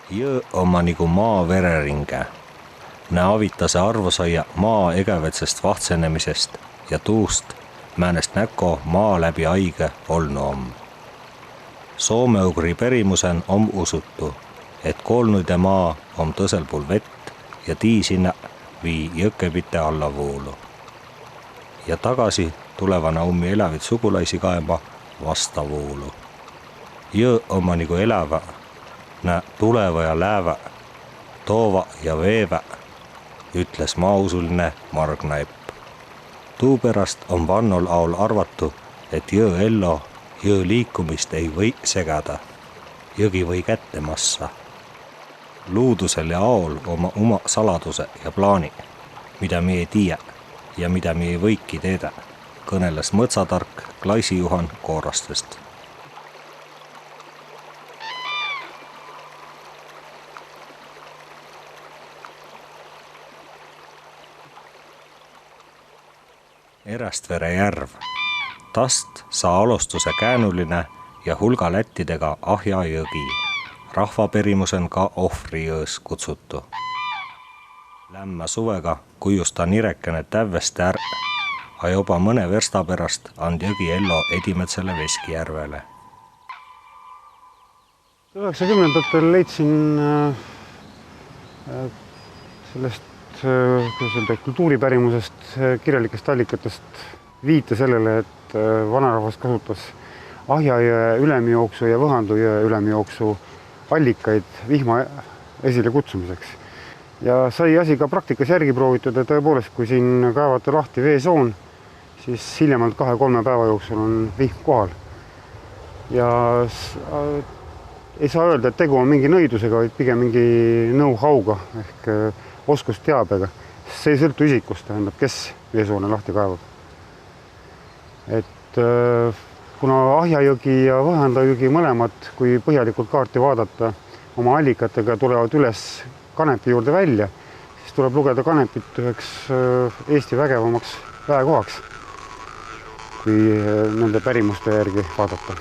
Jõe oma nagu maa vereringe. Nä avitase arvosaia maa egevetsest vahtsenemisest ja tuust, määnest näko maa läbi aige olnu om. Soome-ugri perimusen om usutu, et koolnuide maa om tõsel puul vett ja tii sinna vii jõkepite alla voolu. Ja tagasi tulevana ummi elävit sugulaisi kaema vasta voolu. Jõe oma nagu elävä, nä tuleva ja läävä, toova ja veevä, ütles maausuline Margnaip. Tuupärast on vannol aul arvatu, et jõe ello, jõe liikumist ei või segada. Jõgi või kätte massa. Luudusel ja aol oma saladuse ja plaani, mida mi ei tiia ja mida mi ei võiki teedä, kõneles mõtsatark Klaisi-Juhan Koorastest. Erästvere järv. Tast saa alustuse käänuline ja hulga lättidega Ahja jõgi. Rahvaperimusen ka ohvrijões kutsutu. Lämmä suvega kujusta nirekene tävvest a joba mõne versta pärast and jõgi ello Edimetsele Veskijärvele. 90-ndatel leidsin sellest kultuuripärimusest, kirjalikest allikatest viite sellele, et vanarahvas kasutas Ahjajõe ülemijooksu ja Võhandujõe ülemijooksu allikaid vihma esile kutsumiseks. Ja sai asi ka praktikas järgi proovitud, et tõepoolest, kui siin kaevata lahti veesoon, siis hiljemalt 2-3 päeva jooksul on vihm kohal. Ja ei saa öelda, et tegu on mingi nõidusega, vaid pigem mingi know-how'ga ehk oskusteabega. See ei sõltu isikust, tähendab, kes veesoone lahti kaevab. Et kuna Ahjajõgi ja Võhandajõgi mõlemad, kui põhjalikult kaarti vaadata, oma allikatega tulevad üles Kanepi juurde välja, siis tuleb lugeda Kanepit üheks Eesti vägevamaks väekohaks, kui nende pärimuste järgi vaadata.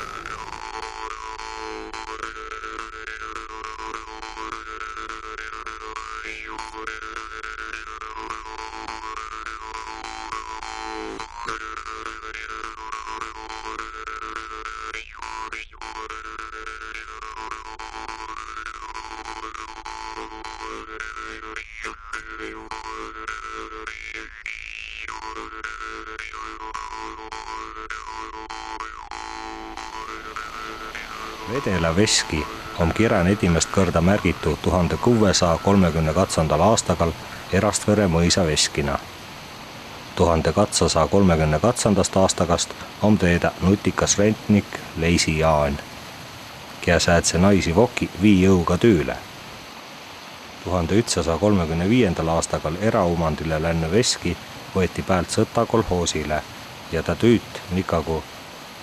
Vedela Veski on kirän edimest kõrda märgitu 1632. aastagal Erastvere mõisa veskina. 1232. aastakast on teeda nutikas rentnik Leisi Jaan, kia säädse naisi voki vii jõuga tüüle. 1135. aastagal eraumandile lännu veski võeti päält sõtta kolhoosile ja ta tüüt nikagu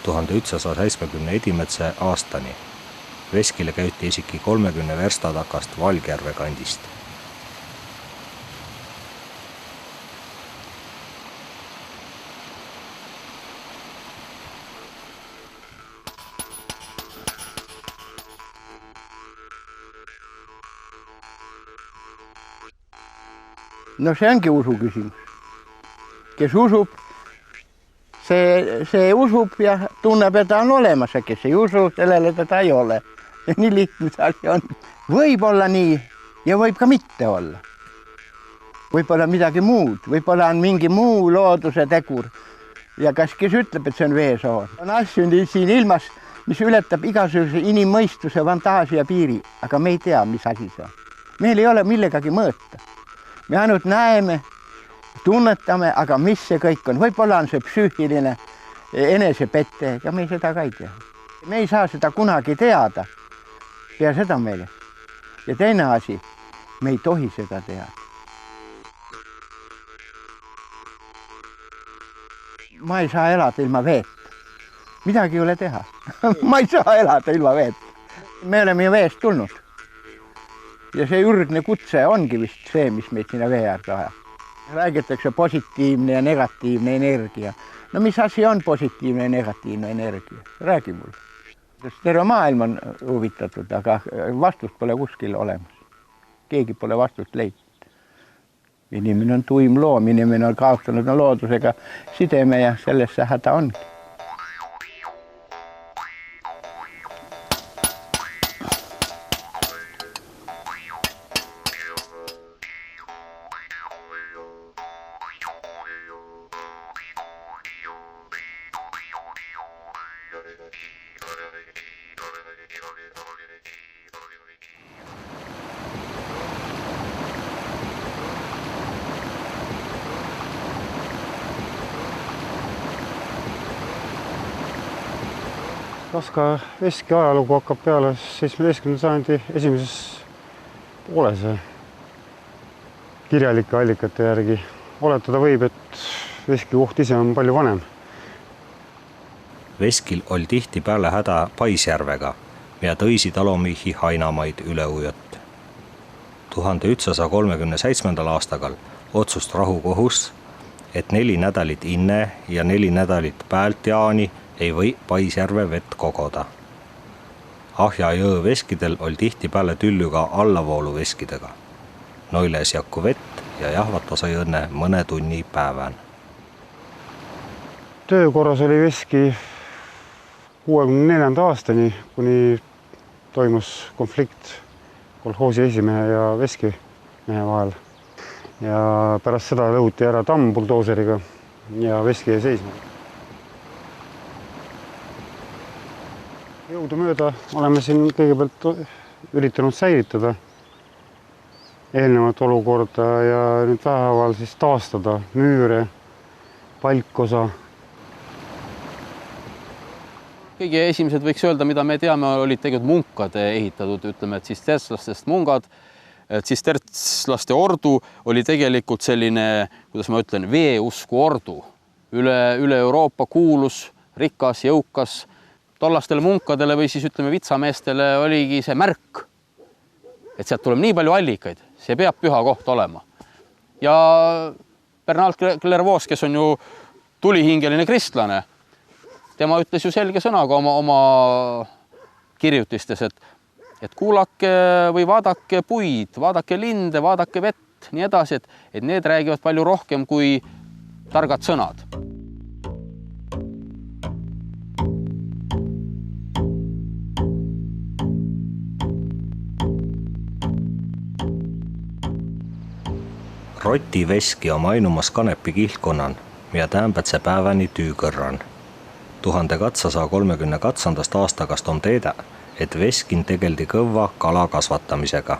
1171. aastani. Veskile käyti isegi 30 versta takast Valgjärve kandist. No see ongi usu küsimus. Kes usub, see usub ja tunneb, et ta on olemas, ja kes ei usu, sellele teda ei ole. Ja nii lihtne see asi on. Võib olla nii ja võib ka mitte olla. Võib olla midagi muud, võib olla on mingi muu looduse tegur. Ja kes ütleb, et see on veesoon. On asju siin ilmas, mis ületab igasuguse inimmõistuse, fantaasia piiri, aga me ei tea, mis asi see on. Meil ei ole millegagi mõõta. Me ainult näeme, tunnetame, aga mis see kõik on. Võib-olla on see psüühiline enesepette, ja me seda ka ei tea. Me ei saa seda kunagi teada. Pea seda meile. Ja teine asi, me ei tohi seda teada. Ma ei saa elada ilma veet. Midagi ei ole teha. Ma ei saa elada ilma veet. Me oleme ju veest tulnud. Ja see ürgne kutse ongi vist see, mis meid sinna vee äärde ajab. Räägitakse positiivne ja negatiivne energia. No mis asi on positiivne ja negatiivne energia? Räägi mulle. Terve maailm on huvitatud, aga vastust pole kuskil olemas. Keegi pole vastust leidnud. Inimene on tuim loom, inimene on kaotanud loodusega sideme ja sellesse häda ongi. Kaska veski ajalugu hakkab peale 17. sajandi esimeses pooles kirjalike allikate järgi. Oletada võib, et veski koht ise on palju vanem. Veskil oli tihti peale häda Paisjärvega ja tõisi talomihi hainamaid üle ujott. 1937. aastagal otsust rahukohus, et 4 nädalit inne ja 4 nädalit päält jaani ei või Paisjärve vett kogoda. Ahja jõe veskidel oli tihti peale tüllüga allavoolu veskidega. Noiles jakku vett ja jahvata sai õnne mõne tunni päevän. Töökorras oli veski 64. aastani, kuni toimus konflikt kolhoosi esimehe ja veskimehe vahel. Ja pärast seda lõhuti ära tamm buldooseriga ja veski jäi seisma. Jõudumööda oleme siin kõigepealt üritanud säilitada eelnevat olukorda ja nüüd vähehaaval siis taastada müüre, palkosa. Kõige esimesed võiks öelda, mida me teame, olid tegelikult munkade ehitatud, ütleme, et tsistertslastest mungad. Tsistertslaste ordu oli tegelikult selline, kuidas ma ütlen, veeusku ordu. Üle Euroopa kuulus, rikas, jõukas. Tollastele munkadele või siis ütleme vitsameestele oligi see märk, et sealt tuleb nii palju allikaid, see peab püha koht olema. Ja Bernard Clairvaux, kes on ju tulihingeline kristlane, tema ütles ju selge sõnaga oma kirjutistes, et kuulake või vaadake puid, vaadake linde, vaadake vett, nii edasi, et need räägivad palju rohkem kui targad sõnad. Roti veski on ainumas kanepi kihlkonnan ja tämpätse päeväni tüükõrran. 1238. aastakast on teedä, et veskin tegeldi kõvva kala kasvatamisega.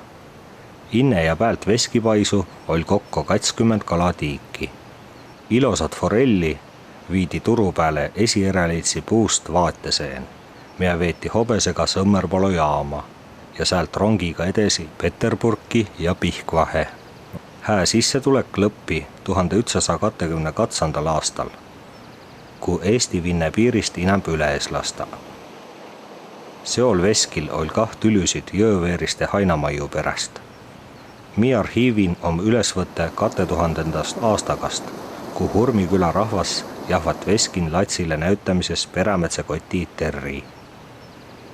Inne ja päält veskipaisu oli kokko 20 kalatiiki. Ilosat forelli viidi turu pääle esieräliitsi puust vaateseen, mida veeti hobesega Sõmmerpalu jaama ja sealt rongiga edesi Peterburgi ja Pihkvahe. Hää sissetulek lõppi 1922. aastal, kui Eesti-Vinne piirist inämp üle ees lasta. Seol veskil oli 2 tülüsid jõeveeriste hainamaiu pärast. Mi arhiivin on ülesvõtte 2000. aastakast, kui Hurmiküla rahvas jahvat veskin latsile näytamises perämetse koti terri.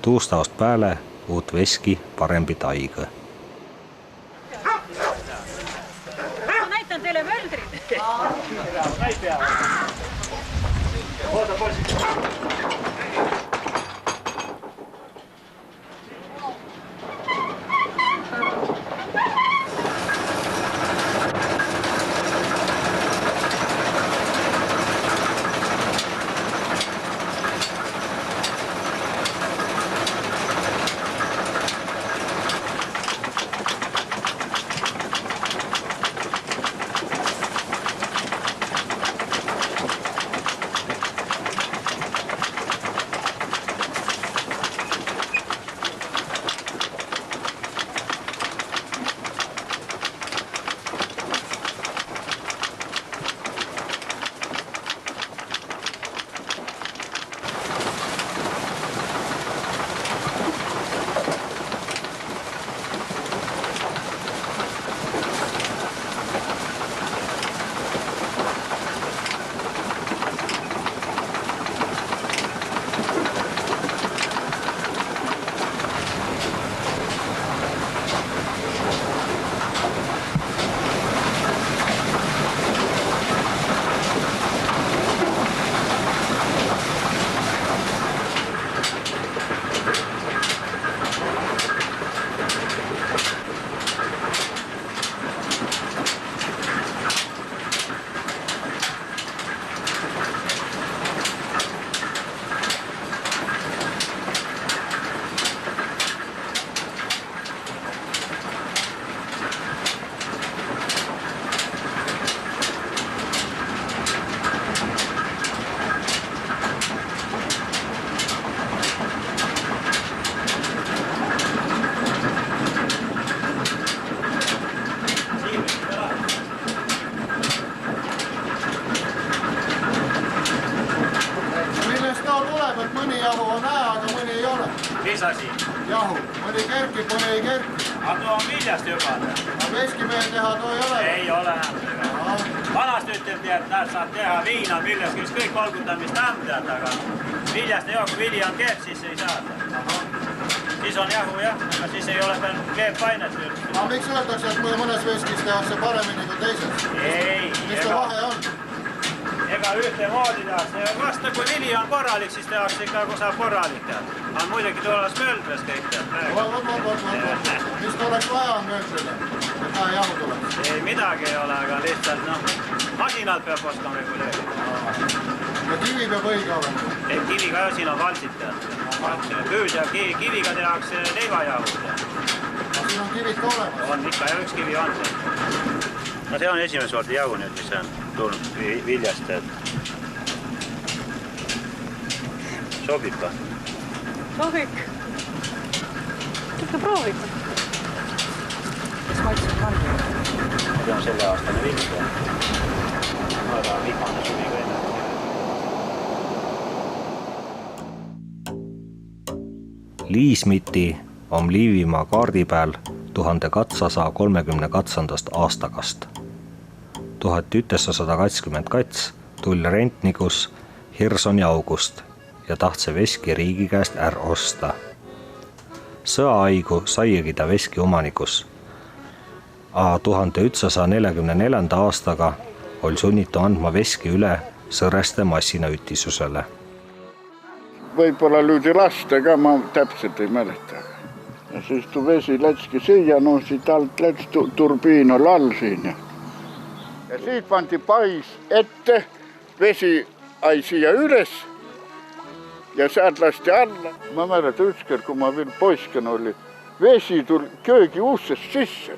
Tuustaost pääle uut veski parempi taigõ. Näitan teile möldrit. et mõni jahu on hea, aga mõni ei ole. Mis asi? Jahu. Mõni kerkib, mõni ei kerki. Aga too on viljast juba. Aga veskimehe teha too ei ole. Ei ole enam. Vanast üteldi, et nad saab teha viina viljast, kes kõik kolgutamist ämdad, aga viljast ei ole, kui vili on keeb, siis ei saa. Siis on jahu jah, aga siis ei ole veel keebpainet. Aga miks öeldakse, et mõnes veskis tehakse paremini kui teises? Ei. Mis ta vahe on? Ega ühtemoodi tehakse. Vasta kui vili on korralik, siis tehakse ikka, kui saab korralik teha. Aga muidugi tulemas möldres kõik teha. Mis ta oleks vaja möldrida, et hea jahu tuleks? Ei, midagi ei ole, aga lihtsalt masinalt peab oskama reguleerida. Ja kivi peab õige olema? Ei, kiviga jah, siin on valtsid teha. Püüs ja kiviga tehakse leivajahu. Siin on kivid ka olemas? On ikka ja üks kivi on see. No see on esimese sorti jahu nüüd, mis on tulnud viljast. Sobib ka? Sobib. Ikka proovib. Mis maitseb on? See on selle aastane vilja. Aga viimane suvi ka enne. Liismiti on Liivimaa kaardi peal 1830 aastakast. 1920 kats tuli rentnikus Hirsoni August ja tahtse veski riigi käest ära osta. Sõaaigu saiegi ta veski omanikus. 1944 aastaga oli sunnitu andma veski üle Sõreste massinaütisusele. Võib-olla lüüdi laste ka, ma täpselt ei mäleta. Ja siis tuu vesi lätski siia, no siit alt läks turbiin oli all siin. Ja siit pandi pais ette, vesi ai siia üles ja sealt lasti alla. Ma mäletan ükskord, kui ma veel poisken oli, vesi tuli köögi ussest sisse.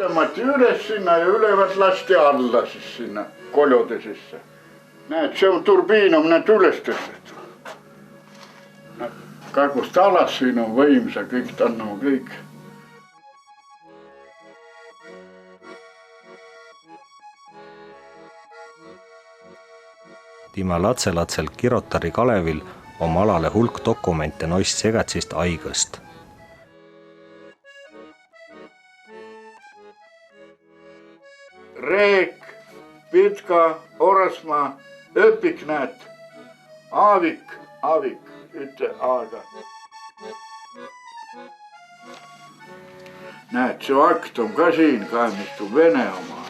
Tõmmati üles sinna ja ülevalt lasti alla siis sinna koljode sisse. Näed, see on turbiin on need üles tõstet. Kagust alas siin on võimsa, kõik tannama kõik. Tima latselatsel Kirotari Kalevil oma alale hulk dokumente noist segatsist aigõst. Reek, Pitka, Orasmaa, Öpik näed, Aavik, ütle Aaga. Näed, see akt on ka siin ka, mis tuu Vene oma.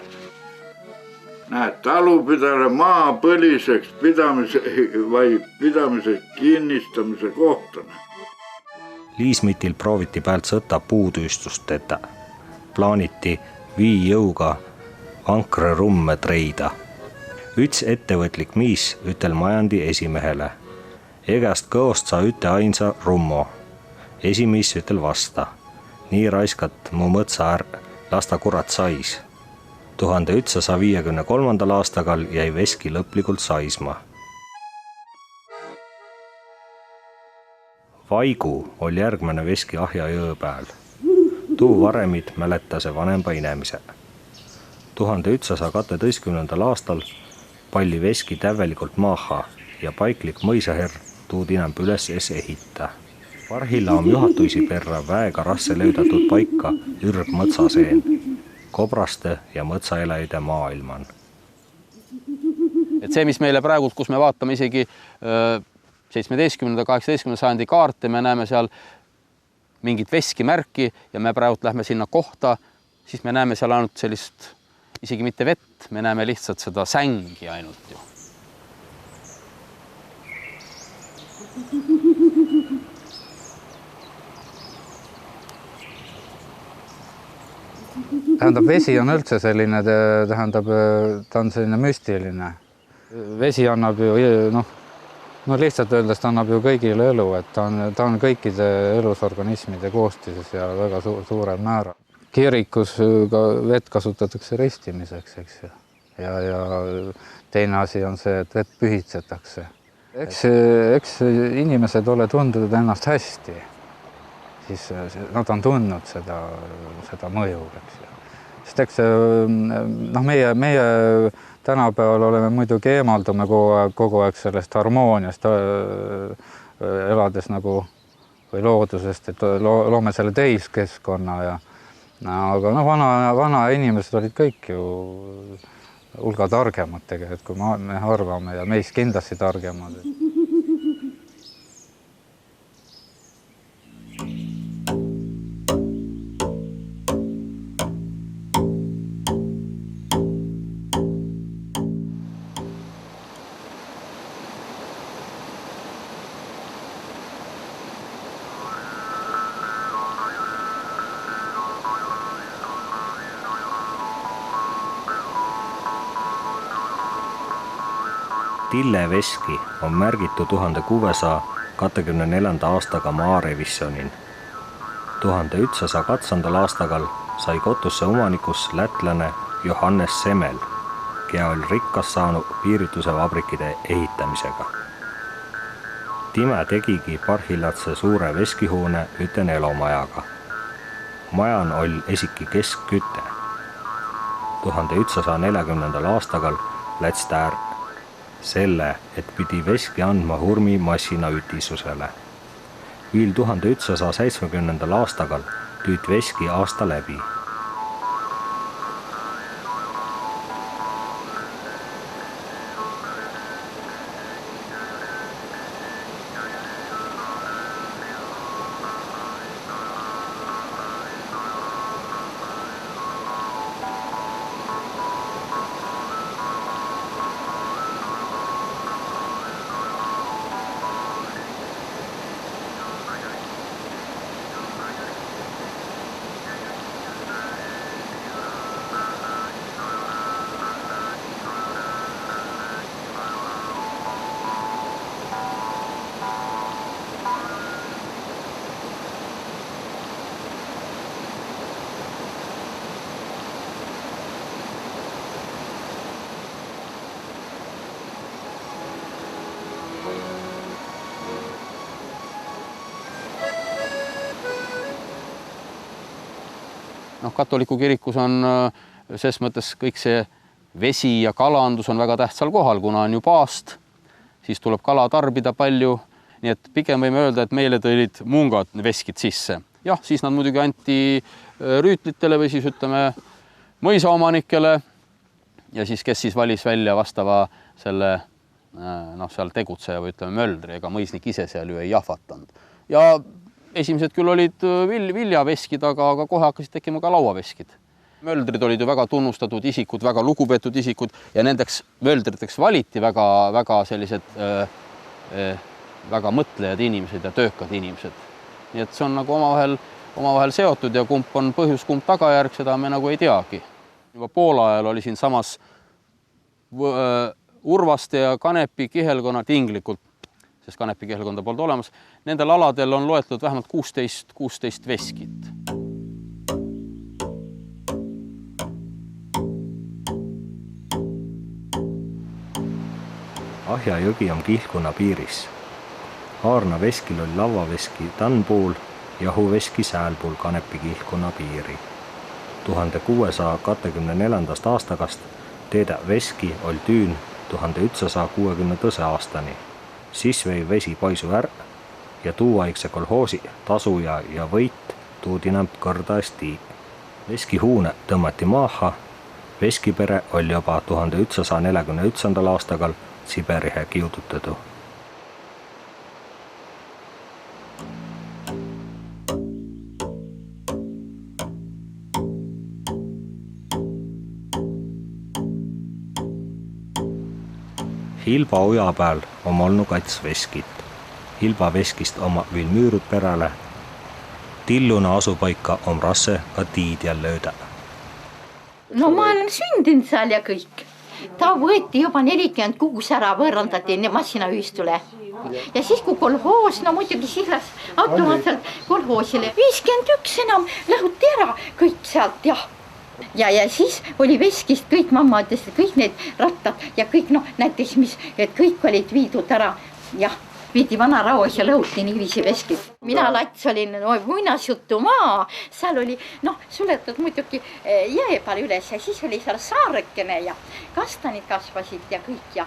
Näed, talupidale maa põliseks pidamise kinnistamise kohtana. Liismitil prooviti pealt sõtta puutüüstust teda. Plaaniti vii jõuga vankre rumme treida. Üts ettevõtlik miis ütel majandi esimehele. Egast kõost saa üte ainsa rummo. Esimiis ütel vasta. Nii raiskat mu mõtsa lasta kurat sais. 1953. aastagal jäi veski lõplikult saisma. Vaigu oli järgmine veski Ahja jõe peal. Tuu varemid mäletase vanempa inemise. 1912. aastal palli veski tävelikult maaha ja paiklik mõisaherr tuud inamp üles ehita. Parhilla on juhatuisi perra väega rasse löödatud paika ürg mõtsaseen, kobraste ja mõtsaeläide maailman. Et see, mis meile praegu, kus me vaatame isegi 17.–18. sajandi kaarte, me näeme seal mingit veskimärki ja me praegu lähme sinna kohta, siis me näeme seal ainult sellist, isegi mitte vett, me näeme lihtsalt seda sängi ainult ju. Tähendab, vesi on üldse selline, tähendab, ta on selline müstiline. Vesi annab ju, no lihtsalt öeldes ta annab ju kõigile elu, et ta on kõikide elusorganismide koostises ja väga suurel määral. Kirikus ka vett kasutatakse ristimiseks, eks ju. Ja teine asi on see, et vett pühitsetakse. Eks inimesed ole tundunud ennast hästi, siis nad on tundnud seda mõju, eks ju. Sest eks meie tänapäeval oleme muidugi eemaldume kogu aeg sellest harmooniast, elades nagu või loodusest, et loome selle täiskeskkonna aga vana inimesed olid kõik ju hulga targemad tegelikult, kui me arvame ja meist kindlasti targemad. Tille veski on märgitud 1624. aastaga maarevisjonin. 1108. aastagal sai kotusse omanikus lätlane Johannes Semel, kea oli rikkas saanud piirituse vabrikide ehitamisega. Time tegigi Parhilatse suure veskihuune üten elomajaga. Majan oli esiki keskküte. 1140. aastagal läts tär selle, et pidi veski andma hurmi massina ütisusele. Viil 1170. aastagal tüüt veski aasta läbi. Katoliku kirikus on ses mõttes kõik see vesi ja kalandus on väga tähtsal kohal, kuna on ju paast, siis tuleb kala tarbida palju. Nii et pigem võime öelda, et meile tõid mungad veskid sisse. Jah, siis nad muidugi anti rüütlitele või siis ütleme mõisaomanikele ja siis kes siis valis välja vastava selle seal tegutseja või ütleme möldri, ega mõisnik ise seal ju ei jahvatanud. Ja esimesed küll olid viljaveskid, aga kohe hakkasid tekkima ka lauaveskid. Möldrid olid ju väga tunnustatud isikud, väga lugupeetud isikud ja nendeks möldriteks valiti väga sellised väga mõtlejad inimesed ja töökad inimesed. Nii et see on nagu omavahel seotud ja kumb on põhjus, kumb tagajärg, seda me nagu ei teagi. Juba Poola ajal oli siin samas Urvaste ja Kanepi kihelkonna tinglikult, sest Kanepi kihelkonda polnud olemas. Nendel aladel on loetletud vähemalt 16 veskit. Ahja jõgi on Kihlkonna piiris. Haarna veskil oli lavaveski Tanpuul ja Huveski säälpuul Kanepi Kihlkonna piiri. 1624. aastakast teedä veski oli tüün 1160. aastani. Siis vei vesi paisu är ja tuuaikse kolhoosi tasuja ja võit tuudinämp kõrdaesti. Veskihuune tõmmati maaha. Veskipere oli juba 1141. aastagal Siberihe kiudutatu. Hilba oja peal on olnud kats veskit. Hilba veskist oma veel müürud peräle. Tilluna asupaika on rasse ka tiidjal lööda. No ma olen sündinud seal ja kõik. Ta võeti juba 46 ära, võõrandati massinaühistule. Ja siis kui kolhoos, no muidugi siis läks automaatselt kolhoosile. 51 enam lõhuti ära kõik sealt, jah. Ja siis oli veskist kõik mammadest, kõik need rattad ja kõik näiteks mis, et kõik olid viidud ära. Jah, viidi Vanarauas ja lõhuti niiviisi veskid. Mina Lats olin muinasjutu maa, seal oli suletud muidugi jää peal üles ja siis oli seal saarekene ja kastanid kasvasid ja kõik ja.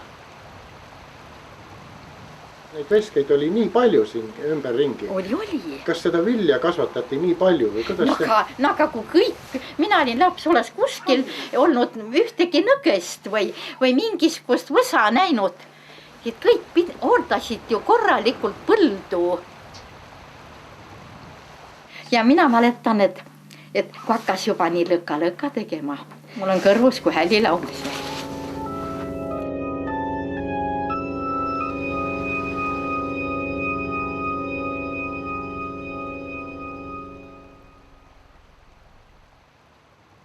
Neid veskeid oli nii palju siin ümberringi. Oli. Kas seda vilja kasvatati nii palju või kuidas aga kui kõik, mina olin laps, oles kuskil olnud ühtegi nõgest või mingisugust võsa näinud. Et kõik hooldasid ju korralikult põldu. Ja mina mäletan, et kui hakkas juba nii lõka tegema. Mul on kõrvus, kui hälli laulis.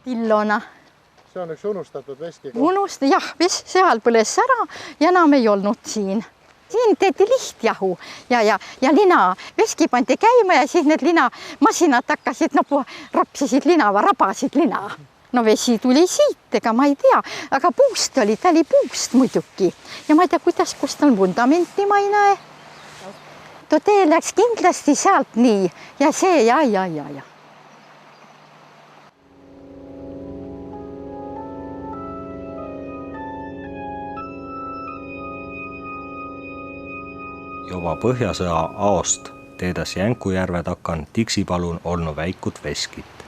Tillona. See on üks unustatud veski. Jah, seal põles ära ja enam ei olnud siin. Siin teeti lihtjahu ja lina. Veski pandi käima ja siis need linamasinad hakkasid, rapsisid lina või rabasid lina. Vesi tuli siit, ega ma ei tea, aga puust oli, ta oli puust muidugi. Ja ma ei tea, kust on vundamenti, ma ei näe. Too tee läks kindlasti sealt nii ja see ja. Juba Põhjasõja aost teedas Jänkujärve takan Tiksipalun olnu väikut veskit.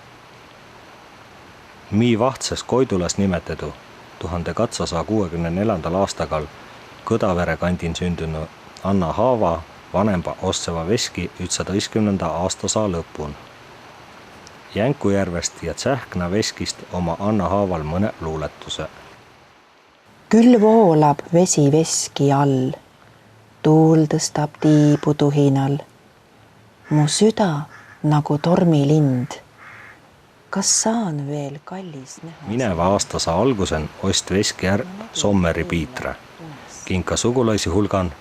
Mii vahtsas Koidulas nimetedu 1864. aastakal Kõdavere kandin sündynu Anna Haava vanempa ostseva veski 19. aastasaa lõpun. Jänkujärvest ja Tsähkna veskist oma Anna Haaval mõne luuletuse. Küll voolab vesi veski all. Tuul tõstab tiibu tuhinal. Mu süda nagu tormilind. Kas saan veel kallis näha? Mineva aastasa algusen ost veski Sommeri Piitre. Kinka sugulaisi hulgan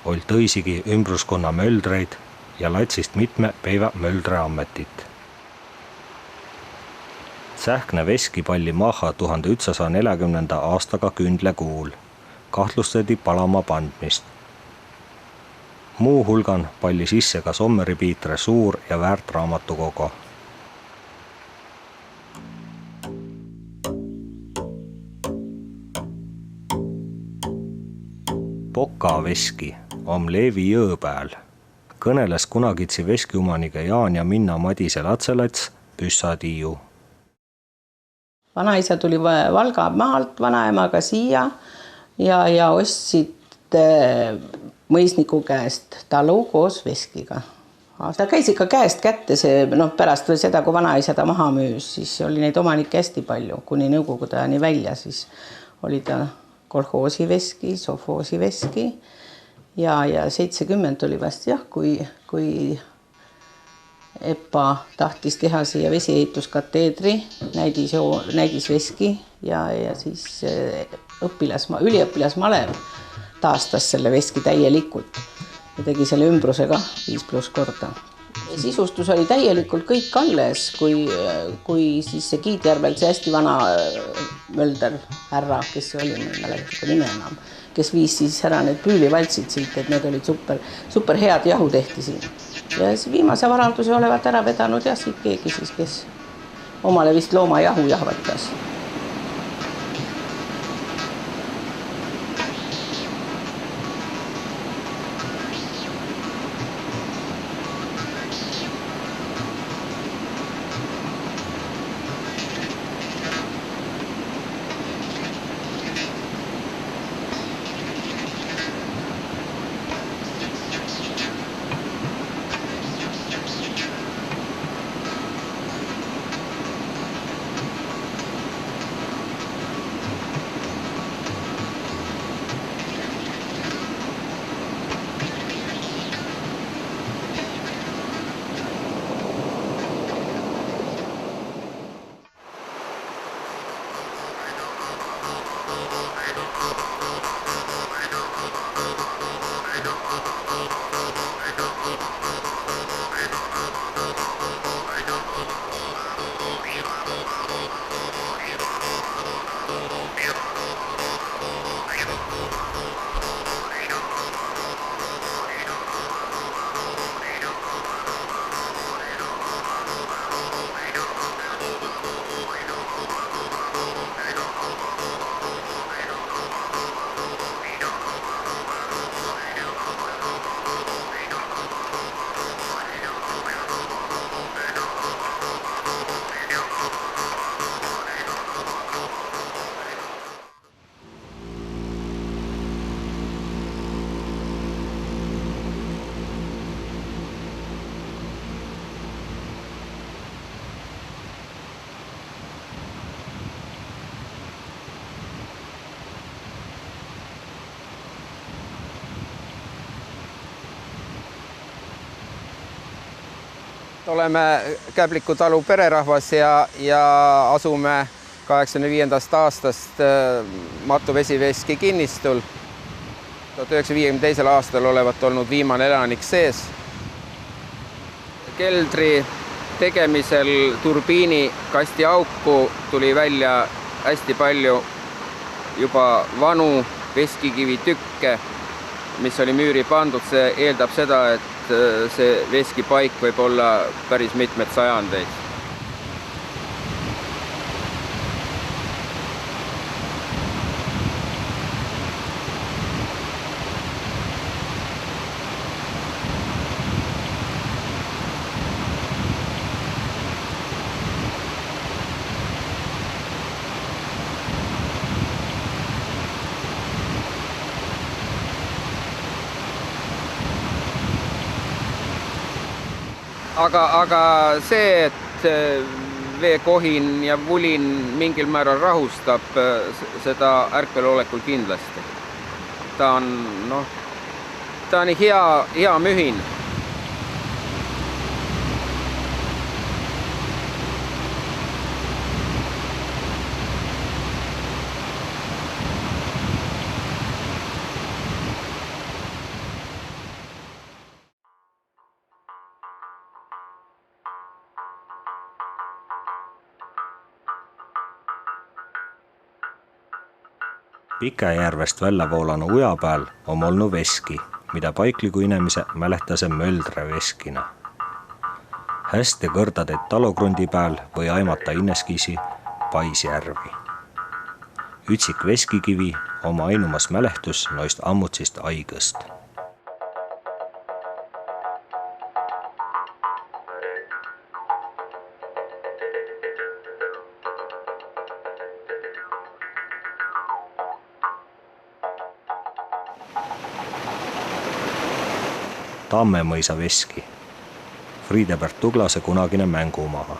oli tõisigi ümbruskonna möldreid ja latsist mitme päivä möldre ammetit. Tsähkne veski palli maha 1940. aastaga kündlekuul. Kahtlustati palama pandmist. Muu hulgan palli sisse ka Sommeri Piitre suur ja väärt raamatukogo. Poka veski on Leevi jõe pääl. Kõneles kunagitsi veskiumanike Jaan ja Minna Madise Latselats Püssatiiu. Vanaisa tuli Valga maalt vanaemaga siia ja ostsid mõisniku käest talu koos veskiga. Ta käis ikka käest kätte see, pärast seda, kui vanaisa ta maha müüs, siis oli neid omanikke hästi palju, kuni nõukogude ajani välja, siis oli ta kolhoosi veski, sovhoosi veski ja 70 oli vast jah, kui EPA tahtis teha siia vesieehituskateedri, näidis veski ja siis üliõpilasmalev taastas selle veski täielikult ja tegi selle ümbrusega 5+ korda. Sisustus oli täielikult kõik alles, kui siis see Kiidjärvel see hästi vana mölder härra, kes oli, ma ei mäleta nime enam, kes viis siis ära need püülivaltsid siit, et need olid super head jahu tehti siin. Ja viimase varanduse olevat ära vedanud ja siit keegi siis, kes omale vist loomajahu jahvatas. Oleme Käbliku talu pererahvas ja asume 85. aastast Matu vesiveski kinnistul. 1952. aastal olevat olnud viimane elanik sees. Keldri tegemisel turbiini kasti auku tuli välja hästi palju juba vanu veskikivitükke, mis oli müüri pandud. See eeldab seda, et see veskipaik võib olla päris mitmed sajandeid. Aga see, et veekohin ja vulin mingil määral rahustab, seda ärkvelolekul kindlasti. Ta on hea mühin. Pikajärvest välja voolanu uja peal on olnud veski, mida paikliku inimese mälehtase möldre veskina. Hästi kõrdadeid talukrundi peal või aimata inneskisi Paisjärvi. Ütsik veskikivi oma ainumas mälehtus noist ammutsist aigõst. Tammemõisa veski, Friedebert Tuglase kunagine mängumaha.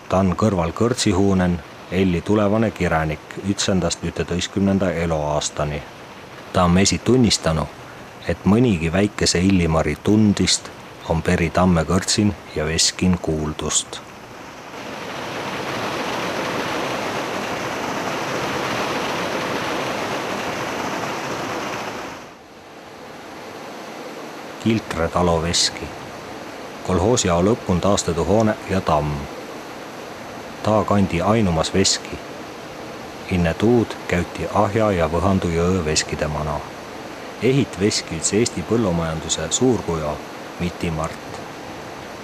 Ta on kõrval kõrtsihuunen Elli tulevane kiränik 11. eluaastani. Ta on mesi tunnistanud, et mõnigi väikese Illimari tundist on peri tamme kõrtsin ja veskin kuuldust. Kiltre talo veski. Kolhoosiao lõpun taastetu hoone ja tamm. Ta kandi ainumas veski. Inne tuud käytti Ahja ja Võhandu jõe veskide mana. Ehit veski üts Eesti põllumajanduse suurkujo Miti Mart.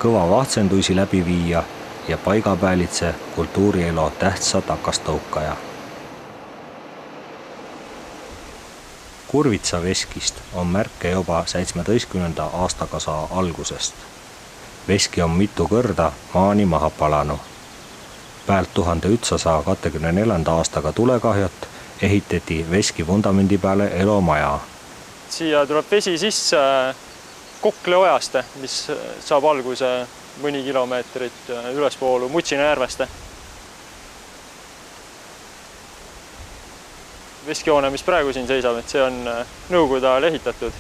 Kõva vahtsenduisi läbi viia ja paigapäälitse kultuurielo tähtsa takastõukaja. Kurvitsa veskist on märke juba 17. aastakasa algusest. Veski on mitu kõrda maani maha palanu. Päält 1124. aastaga tulekahjat ehitati veski vundamendi peale elomaja. Siia tuleb vesi sisse Kokle ojast, mis saab alguse mõni kilomeetrit ülespoolu Mutsina järvest. Veskihoone, mis praegu siin seisab, et see on Nõukogude ajal ehitatud.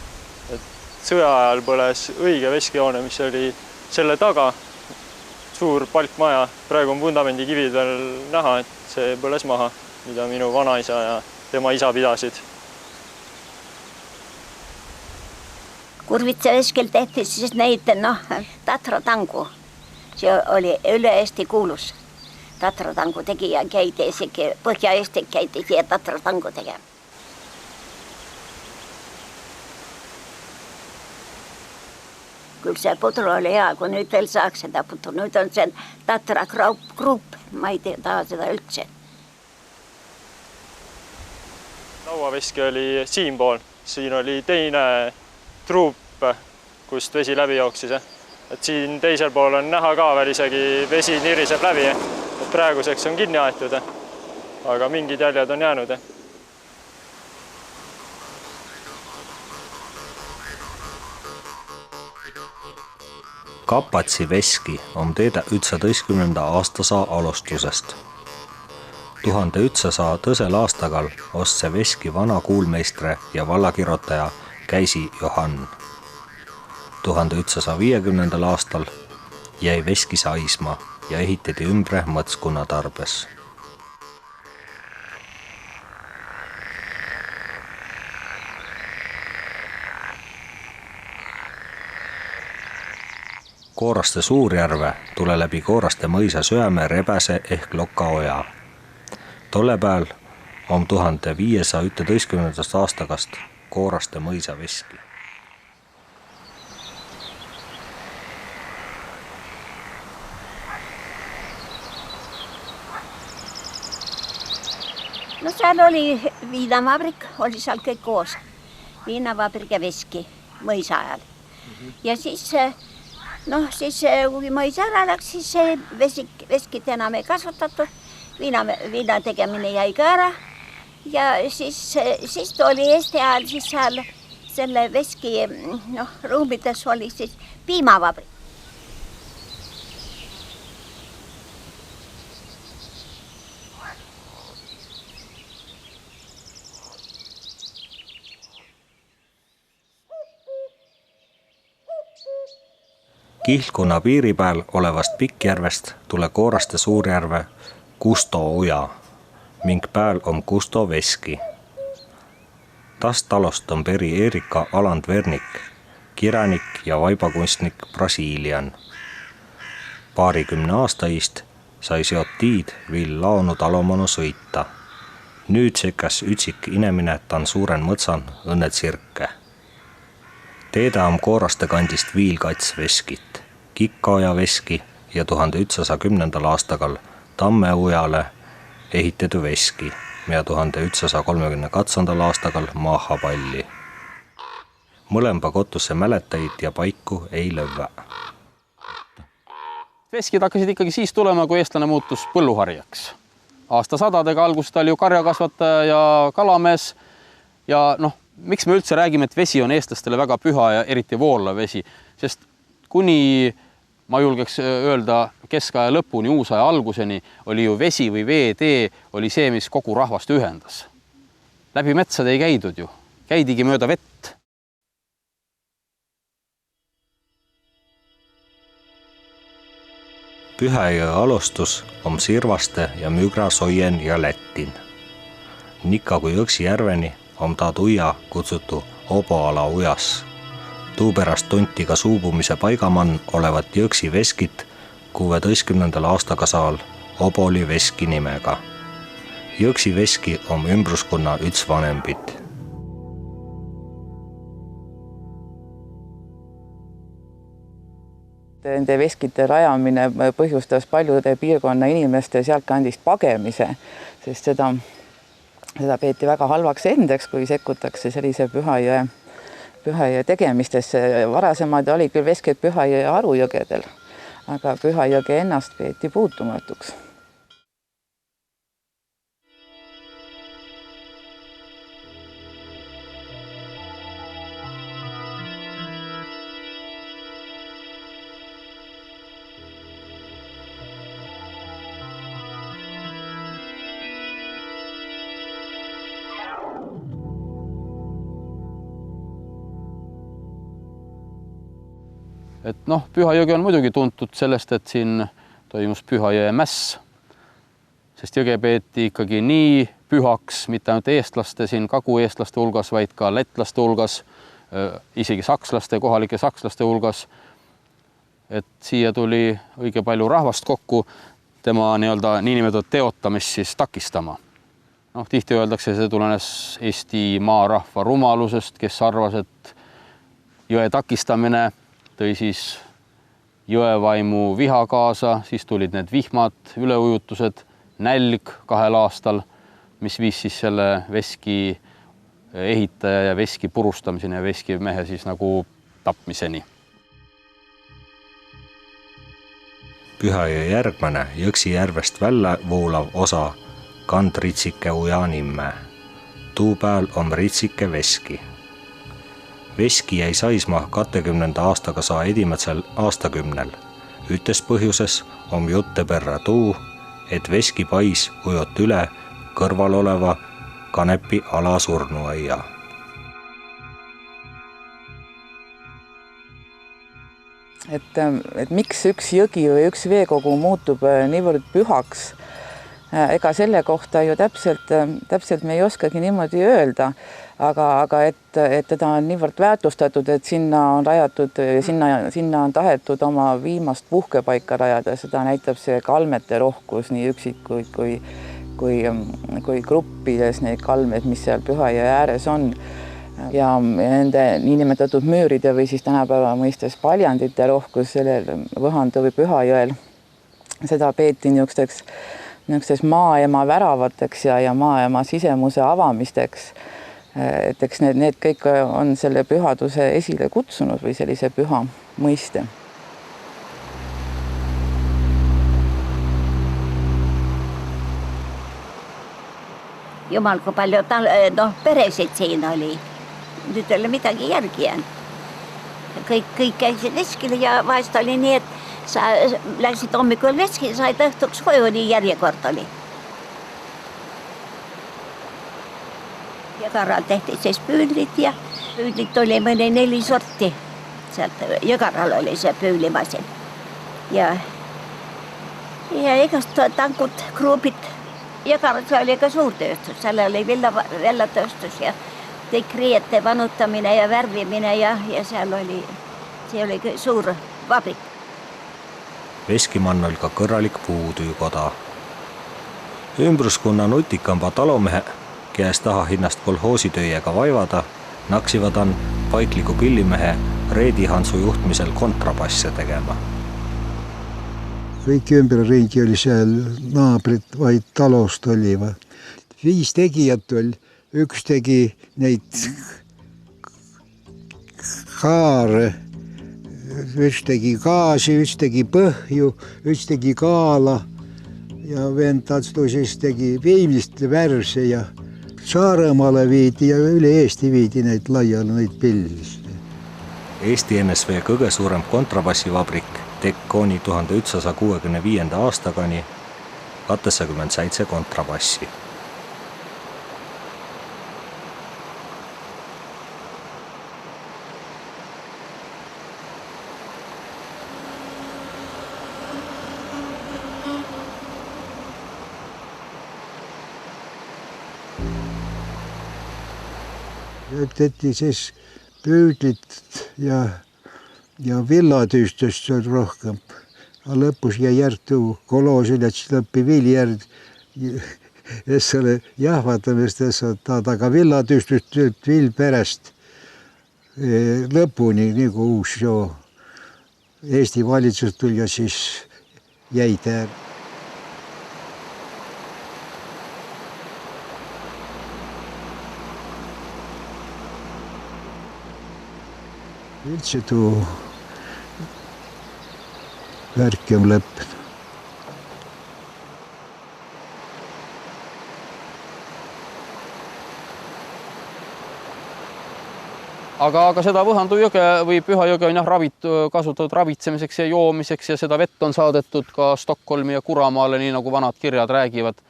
Sõja ajal põles õige veskihoone, mis oli selle taga, suur palkmaja. Praegu on vundamendi kividel näha, et see põles maha, mida minu vanaisa ja tema isa pidasid. Kurvitsa veskil tehti siis neid tatratangu. See oli üle Eesti kuulus. Tatratangu tegi ja käidi isegi Põhja-Eesti käidi siia tatratangu tegema. Küll see pudru oli hea, kui nüüd veel saaks seda pudru. Nüüd on see tatra grupp, ma ei taha seda üldse. Lauaveski oli siinpool. Siin oli teine truup, kust vesi läbi jooksis. Et siin teisel pool on näha ka veel isegi vesi niriseb läbi. Praeguseks on kinni aetud, aga mingid jäljed on jäänud. Kapatsi veski on teedä 11. aastasa alustusest. 1100 tõsel aastagal ost see veski vana kuulmeistre ja vallakirjotaja Käisi Johann. 1150. aastal jäi veski saisma ja ehitati ümbre mõtskonna tarbes. Kooraste Suurjärve tule läbi Kooraste mõisa Sööme Rebäse ehk Lokaoja. Tolle pääl on 1511. aastakast Kooraste mõisa veski. No seal oli viinavabrik, oli seal kõik koos. Viinavabrik ja veski mõisa ajal. Ja siis, kui mõisa ära läks, siis veskit enam ei kasvatatud. Viina tegemine jäi ka ära. Ja siis oli Eesti ajal, siis seal selle veski ruumides oli siis piimavabrik. Kihlkonna piiri pääl olevast Pikkjärvest tule Kooraste Suurjärve Kusto uja, ming pääl on Kusto veski. Tast talost on peri Erika Aland-Vernik, kirjanik ja vaibakunstnik Brasiilian. Paarikümne aasta eest sai seot tiid viil laonu talomanu sõita. Nüüd sekas ütsik inemine tan suuren mõtsan õnnet sirke. Teeda on Kooraste kandist viil kats veskit, Kikkaoja veski ja 1910. aastakal Tamme ujale ehitatu veski ja 1932. aastakal Maahapalli. Mõlemba kotusse mäleteid ja paiku ei lõvva. Veskid hakkasid ikkagi siis tulema, kui eestlane muutus põlluharjaks. Aastasadadega alguses ta oli ju karjakasvataja ja kalamees ja miks me üldse räägime, et vesi on eestlastele väga püha ja eriti voolav vesi, sest kuni ma julgeks öelda keskaja lõpuni, uusaja alguseni oli ju vesi või veetee oli see, mis kogu rahvast ühendas. Läbi metsade ei käidud ju, käidigi mööda vett. Pühäjõe alustus on Sirvaste ja Mügra soien ja Lättin. Nika kui Jõksi järveni on ta uja kutsutu Oboala ujas. Tuupärast tunti ka suubumise paigamann olevat Jõksi veskit 16. aastakasaal Oboli veski nimega. Jõksi veski on ümbruskonna üks vanempit. Nende veskite rajamine põhjustas paljude piirkonna inimeste sealtkandist pagemise, sest seda peeti väga halvaks endeks, kui sekkutakse sellise Pühajõe tegemistesse. Varasemad oli küll veskid Pühajõe arujõgedel, aga Pühajõge ennast peeti puutumatuks. Et Pühajõgi on muidugi tuntud sellest, et siin toimus Pühajõe mäss, sest jõge peeti ikkagi nii pühaks, mitte ainult eestlaste siin kagu-eestlaste hulgas, vaid ka lätlaste hulgas, isegi sakslaste, kohalike sakslaste hulgas. Et siia tuli õige palju rahvast kokku tema niinimetatud teotamist siis takistama. Tihti öeldakse, see tulenes Eesti maarahva rumalusest, kes arvas, et jõe takistamine tõi siis jõevaimu viha kaasa, siis tulid need vihmad, üleujutused, nälg 2 aastal, mis viis siis selle veski ehitaja ja veski purustamiseni ja veski mehe siis nagu tapmiseni. Pühajõe järgmine Jõksi järvest välja voolav osa kand Ritsike uja nimme. Tuu pääl on Ritsike veski. Veski jäi saisma 20. aastaga saa edimätsel aastakümnel. Ütes põhjuses on jutte perra tuu, et veski pais ujot üle kõrval oleva Kanepi alasurnuaia. et miks üks jõgi või üks veekogu muutub niivõrd pühaks, ega selle kohta ju täpselt me ei oskagi niimoodi öelda, aga et teda on niivõrd väärtustatud, et sinna on rajatud, sinna on tahetud oma viimast puhkepaika rajada, seda näitab see kalmete rohkus nii üksikuid kui gruppides neid kalmeid, mis seal Pühajõe ääres on. Ja nende niinimetatud müüride või siis tänapäeva mõistes paljandite rohkus sellel Võhandu või Pühajõel, seda peeti niisugusteks maaema väravateks ja maaema sisemuse avamisteks. Et eks need kõik on selle pühaduse esile kutsunud või sellise püha mõiste. Jumal, kui palju peresid siin oli. Nüüd ei ole midagi järgi jäänud. Kõik käisid veskil ja vahest oli nii, et sa läksid hommikul veskil, said õhtuks koju, nii järjekord oli. Jõgaral tehti siis püüdlit ja püüdlit oli mõni 4 sorti. Sealt Jõgaral oli see püüdlimasin. Ja igast tankud, kruubid. Jõgaral oli ka suurtööstus, seal oli villatööstus ja kõik riiete vanutamine ja värvimine ja seal oli suur vabrik. Veskimann oli ka kõrralik puutüükoda. Ümbruskunna nutikamba talomehe, kes taha hinnast kolhoositööjega vaivada, naksivad paikliku pillimehe Reedi Hansu juhtmisel kontrabasse tegema. Kõik ümberringi oli seal naabrid, vaid talost oli. 5 tegijat oli. Üks tegi neid kaare, üks tegi gaasi, üks tegi põhju, üks tegi kaala ja vend Tatsu siis tegi viimist värse ja Saaremaale viidi ja üle Eesti viidi neid laiali, neid pillist. Eesti NSV kõige suurem kontrabassivabrik tegi kuni 1965. aastakani 87 kontrabassi. Tehti siis püüdlit ja villatööstust rohkem. Lõpus jäi järtu koloosil, et siis lõppi viljärd. Selle jahvatamist aga villatööstust villperest lõpuni nagu uus joo. Eesti valitsus tuli ja siis jäi tää. Üldse tuu värk on lõppenud. Aga seda Võhandu jõge või Pühajõge on kasutatud ravitsemiseks ja joomiseks ja seda vett on saadetud ka Stockholmi ja Kuramaale, nii nagu vanad kirjad räägivad.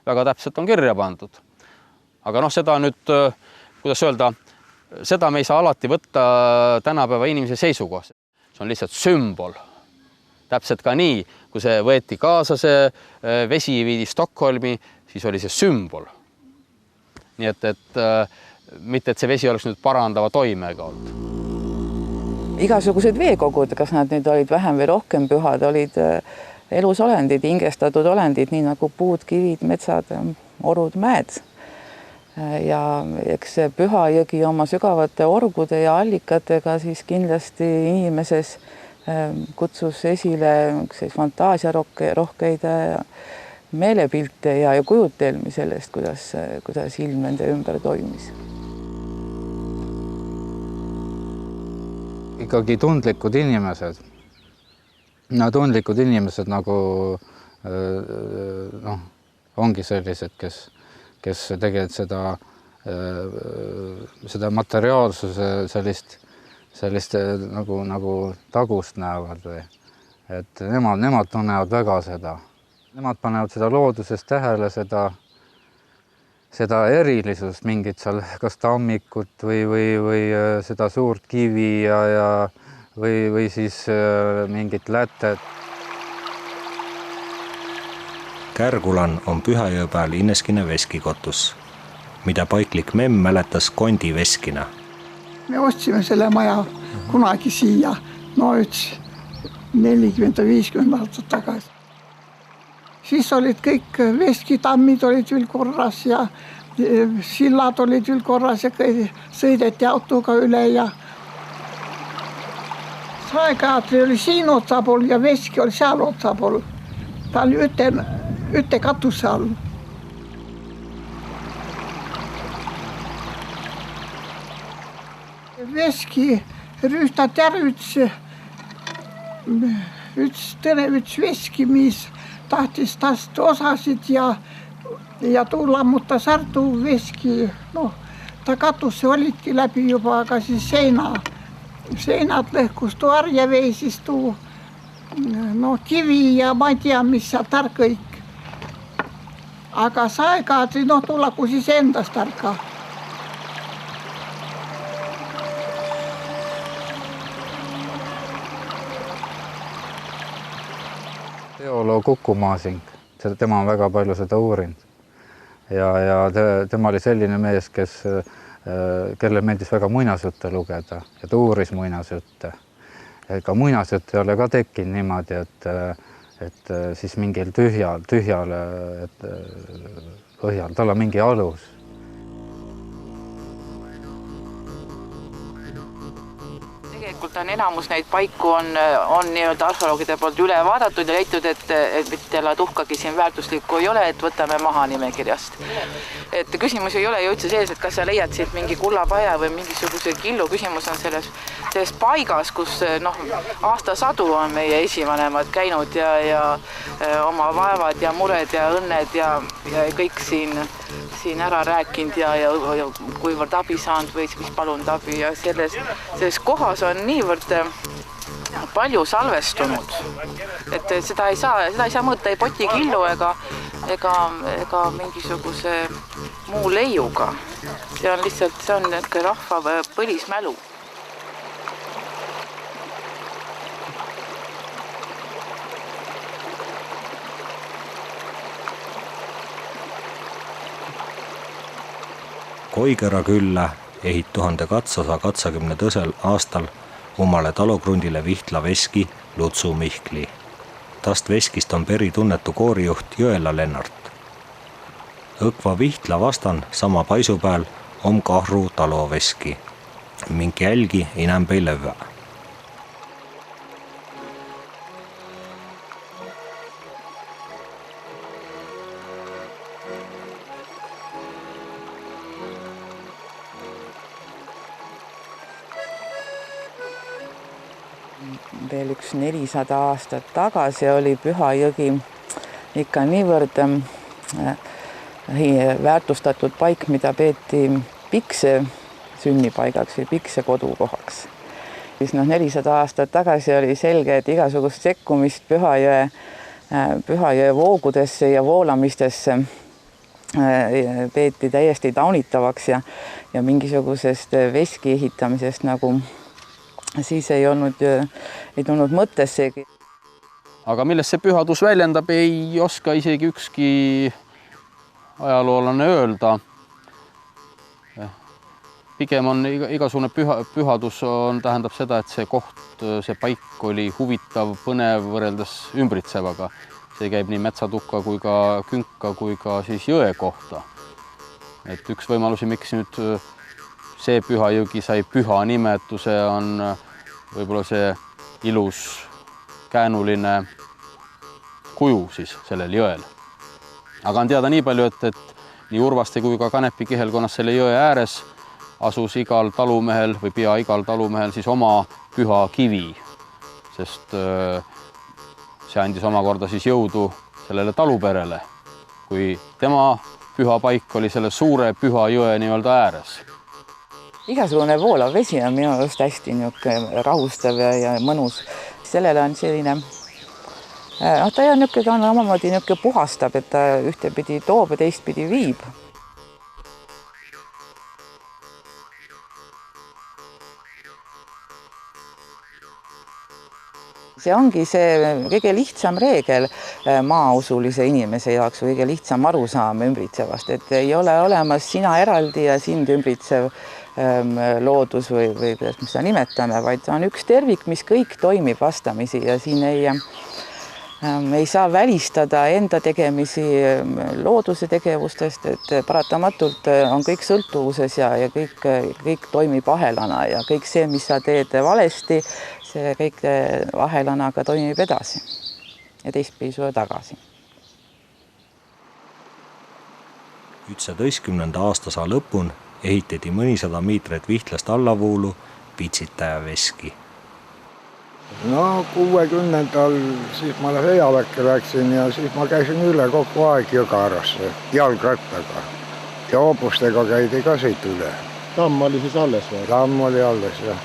Väga täpselt on kirja pandud. Aga seda nüüd, kuidas öelda, seda me ei saa alati võtta tänapäeva inimese seisukohast. See on lihtsalt sümbol. Täpselt ka nii, kui see võeti kaasa, see vesi viidi Stockholmi, siis oli see sümbol. Nii et mitte, et see vesi oleks nüüd parandava toimega olnud. Igasugused veekogud, kas nad nüüd olid vähem või rohkem pühad, olid elusolendid, hingestatud olendid, nii nagu puud, kivid, metsad, orud, mäed. Ja eks Pühajõgi oma sügavate orgude ja allikatega siis kindlasti inimeses kutsus esile fantaasiarohkeid meelepilte ja kujutelmi sellest, kuidas ilm nende ümber toimis. Ikkagi tundlikud inimesed. Tundlikud inimesed nagu ongi sellised, kes tegelikult seda materiaalsuse sellist nagu tagust näevad või. Et nemad tunnevad väga seda. Nemad panevad seda looduses tähele, seda erilisust mingit seal kas tammikut või seda suurt kivi ja või siis mingit lätet. Kärgulan on Pühajõe peal Ineskine veskikotus, mida paiklik memm mäletas kondi veskina. Me ostsime selle maja kunagi siia, no üks 40-50 aastat tagasi. Siis olid kõik veskitammid olid veel korras ja sillad olid veel korras ja sõideti autoga üle ja Saekaatri oli siin otsapool ja veski oli seal otsapool. Ta oli üte katuse all. Veski rüüstati ära üks veski, mis tahtis tast osasid ja tuu lammutas ära tuu veski. No, ta katuse olidki läbi juba, aga siis seinad lõhkus tuu ära ja vei siis tuu kivi ja ma ei tea, mis sealt ära kõik. Aga Saekaatri, tuu lagu siis endast ära ka. Teoloog Uku Maasing, tema on väga palju seda uurinud ja tema oli selline mees, kelle meeldis väga muinasjutte lugeda ja ta uuris muinasjutte. Ega muinasjutt ei ole ka tekkinud niimoodi, et siis mingil tühjal põhjal, tal on mingi alus. Tegelikult on enamus neid paiku on nii-öelda arheoloogide poolt üle vaadatud ja leitud, et mitte tuhkagi siin väärtuslikku ei ole, et võtame maha nimekirjast. Et küsimus ei ole ju üldse sees, et kas sa leiad siit mingi kullapaja või mingisuguse killu. Küsimus on selles paigas, kus aastasadu on meie esivanemad käinud ja oma vaevad ja mured ja õnned ja kõik siin ära rääkinud ja kuivõrd abi saanud või mis palunud abi ja selles kohas on niivõrd palju salvestunud, et seda ei saa mõõta ei potikillu ega mingisuguse muu leiuga. See on lihtsalt rahva põlismälu. Koigera külla ehit 1280 aastal omale talukrundile Vihtla veski Lutsu Mihkli. Tast veskist on peri tunnetu koorijuht Jõela Lennart. Õkva Vihtla vastan sama paisu peal on Kahru taloveski. Mingi jälgi enam ei lövä. Veel üks 400 aastat tagasi oli Pühajõgi ikka niivõrd väärtustatud paik, mida peeti pikse sünnipaigaks või pikse kodukohaks. Siis 400 aastat tagasi oli selge, et igasugust sekkumist Pühajõe voogudesse ja voolamistesse peeti täiesti taunitavaks ja mingisugusest veski ehitamisest nagu siis ei tulnud mõttessegi. Aga millest see pühadus väljendab, ei oska isegi ükski ajaloolane öelda. Pigem on igasugune pühadus tähendab seda, et see koht, see paik oli huvitav, põnev võrreldes ümbritsevaga. See käib nii metsatukka kui ka künka kui ka siis jõe kohta. Et üks võimalusi, miks nüüd see Pühajõgi sai püha nimetuse, on võib-olla see ilus käänuline kuju siis sellel jõel. Aga on teada nii palju, et nii Urvaste kui ka Kanepi kihelkonnas selle jõe ääres asus igal talumehel või pea igal talumehel siis oma püha kivi, sest see andis omakorda siis jõudu sellele taluperele, kui tema püha paik oli selle suure püha jõe nii-öelda ääres. Igasugune voolav vesi on minu just hästi rahustav ja mõnus. Sellele on selline, ta on omamoodi puhastab, et ta ühtepidi toob ja teistpidi viib. See ongi see kõige lihtsam reegel maausulise inimese jaoks või kõige lihtsam arusaam ümbritsevast, et ei ole olemas sina eraldi ja sind ümbritsev loodus või kuidas me seda nimetame, vaid on üks tervik, mis kõik toimib vastamisi ja siin ei saa välistada enda tegemisi looduse tegevustest, et paratamatult on kõik sõltuvuses ja kõik toimib ahelana ja kõik see, mis sa teed valesti, see kõik ahelanaga toimib edasi ja teistpidi sulle tagasi. 19. aastasaa lõpun ehitati mõnisada miitrit Vihtlast allavoolu Pitsitaja veski. No 60-ndal siis ma sõjaväkke läksin ja siis ma käisin üle kogu aeg Jõgaarasse jalgrattaga ja hobustega käidi ka siit üle. Tamm oli siis alles või? Tamm oli alles, jah.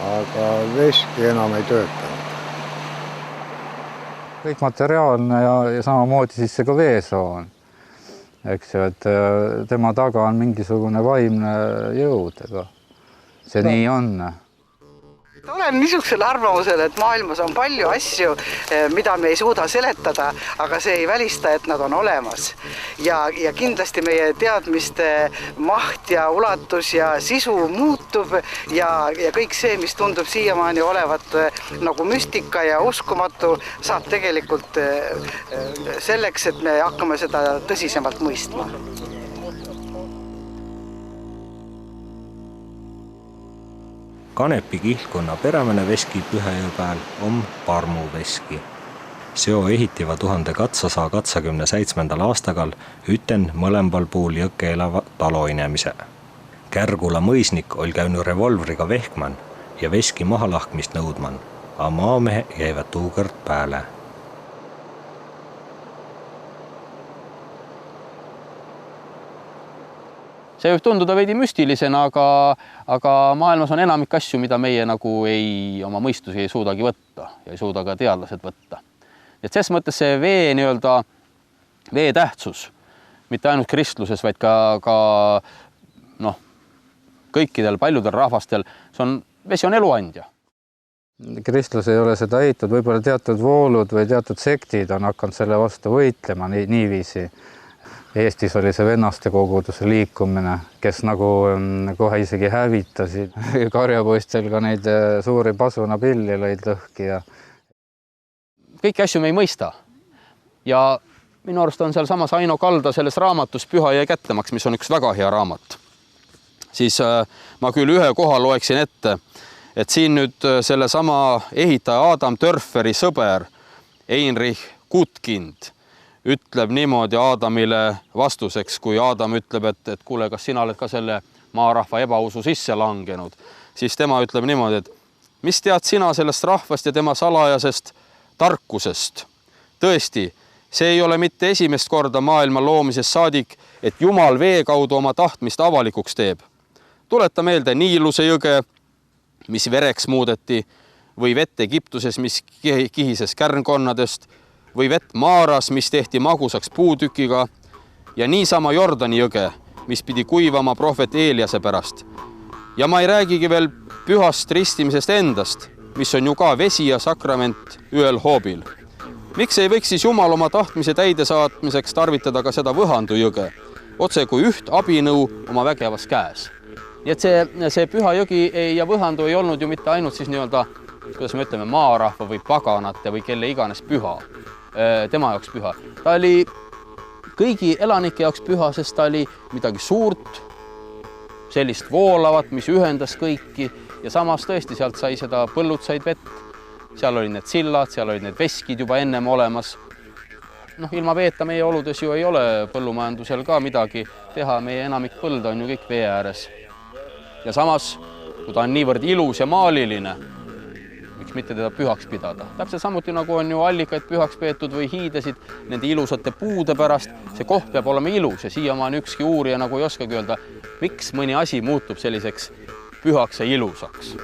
Aga veski enam ei töötanud. Kõik materiaalne ja samamoodi siis see ka veesoon. Eks ju, et tema taga on mingisugune vaimne jõud, ega see nii on. Olen niisugusel arvamusel, et maailmas on palju asju, mida me ei suuda seletada, aga see ei välista, et nad on olemas. Ja kindlasti meie teadmiste maht ja ulatus ja sisu muutub ja kõik see, mis tundub siiamaani olevat nagu müstika ja uskumatu, saab tegelikult selleks, et me hakkame seda tõsisemalt mõistma. Kanepi kihlkonna perämine veski Pühajõe pääl on Parmu veski. Seo ehittiva 1827. aastagal üten mõlembal puul jõkke elava taloinemise. Kärgula mõisnik oli käynyt revolvriga vehkman ja veski mahalahkmist nõudman, a maamehe jäivät tuukõrd pääle. See võib tunduda veidi müstilisena, aga maailmas on enamik asju, mida meie nagu oma mõistusi ei suudagi võtta ja ei suuda ka teadlased võtta. Et selles mõttes see vee tähtsus, mitte ainult kristluses, vaid ka kõikidel paljudel rahvastel, vesi on eluandja. Kristlus ei ole seda eitanud, võib-olla teatud voolud või teatud sektid on hakanud selle vastu võitlema niiviisi. Eestis oli see vennaste koguduse liikumine, kes nagu kohe isegi hävitasid. Karjapoistel ka neid suuri pasunapilli lõid lõhki. Kõiki asju me ei mõista. Ja minu arust on seal samas Aino Kalda selles raamatus Pühajõe kättemaks, mis on üks väga hea raamat. Siis ma küll ühe koha loeksin ette, et siin nüüd selle sama ehitaja Adam Törferi sõber Heinrich Gutkind ütleb niimoodi Adamile vastuseks, kui Adam ütleb, et kuule, kas sina oled ka selle maarahva ebausu sisse langenud, siis tema ütleb niimoodi, et mis tead sina sellest rahvast ja tema salajasest tarkusest? Tõesti, see ei ole mitte esimest korda maailma loomisest saadik, et Jumal vee kaudu oma tahtmist avalikuks teeb. Tuleta meelde Niiluse jõge, mis vereks muudeti, või vett Egiptuses, mis kihises kärnkonnadest, või vett Maaras, mis tehti magusaks puutükiga ja niisama Jordani jõge, mis pidi kuivama prohvet Eeliase pärast. Ja ma ei räägigi veel pühast ristimisest endast, mis on ju ka vesi ja sakrament ühel hoobil. Miks ei võiks siis Jumal oma tahtmise täidesaatmiseks tarvitada ka seda Võhandu jõge, otse kui üht abinõu oma vägevas käes? Nii et see Püha jõgi ja Võhandu ei olnud ju mitte ainult siis nii-öelda, kuidas me ütleme, maarahva või paganate või kelle iganes püha, tema jaoks püha. Ta oli kõigi elanike jaoks püha, sest ta oli midagi suurt, sellist voolavat, mis ühendas kõiki ja samas tõesti sealt sai seda põllud said vett. Seal olid need sillad, seal olid need veskid juba ennem olemas. Ilma veeta meie oludes ju ei ole põllumajandusel ka midagi teha, meie enamik põld on ju kõik vee ääres. Ja samas, kui ta on niivõrd ilus ja maaliline, miks mitte teda pühaks pidada. Täpselt samuti nagu on ju allikaid pühaks peetud või hiidesid nende ilusate puude pärast. See koht peab olema ilus ja siiamaani ükski uurija nagu ei oskagi öelda, miks mõni asi muutub selliseks pühaks ja ilusaks.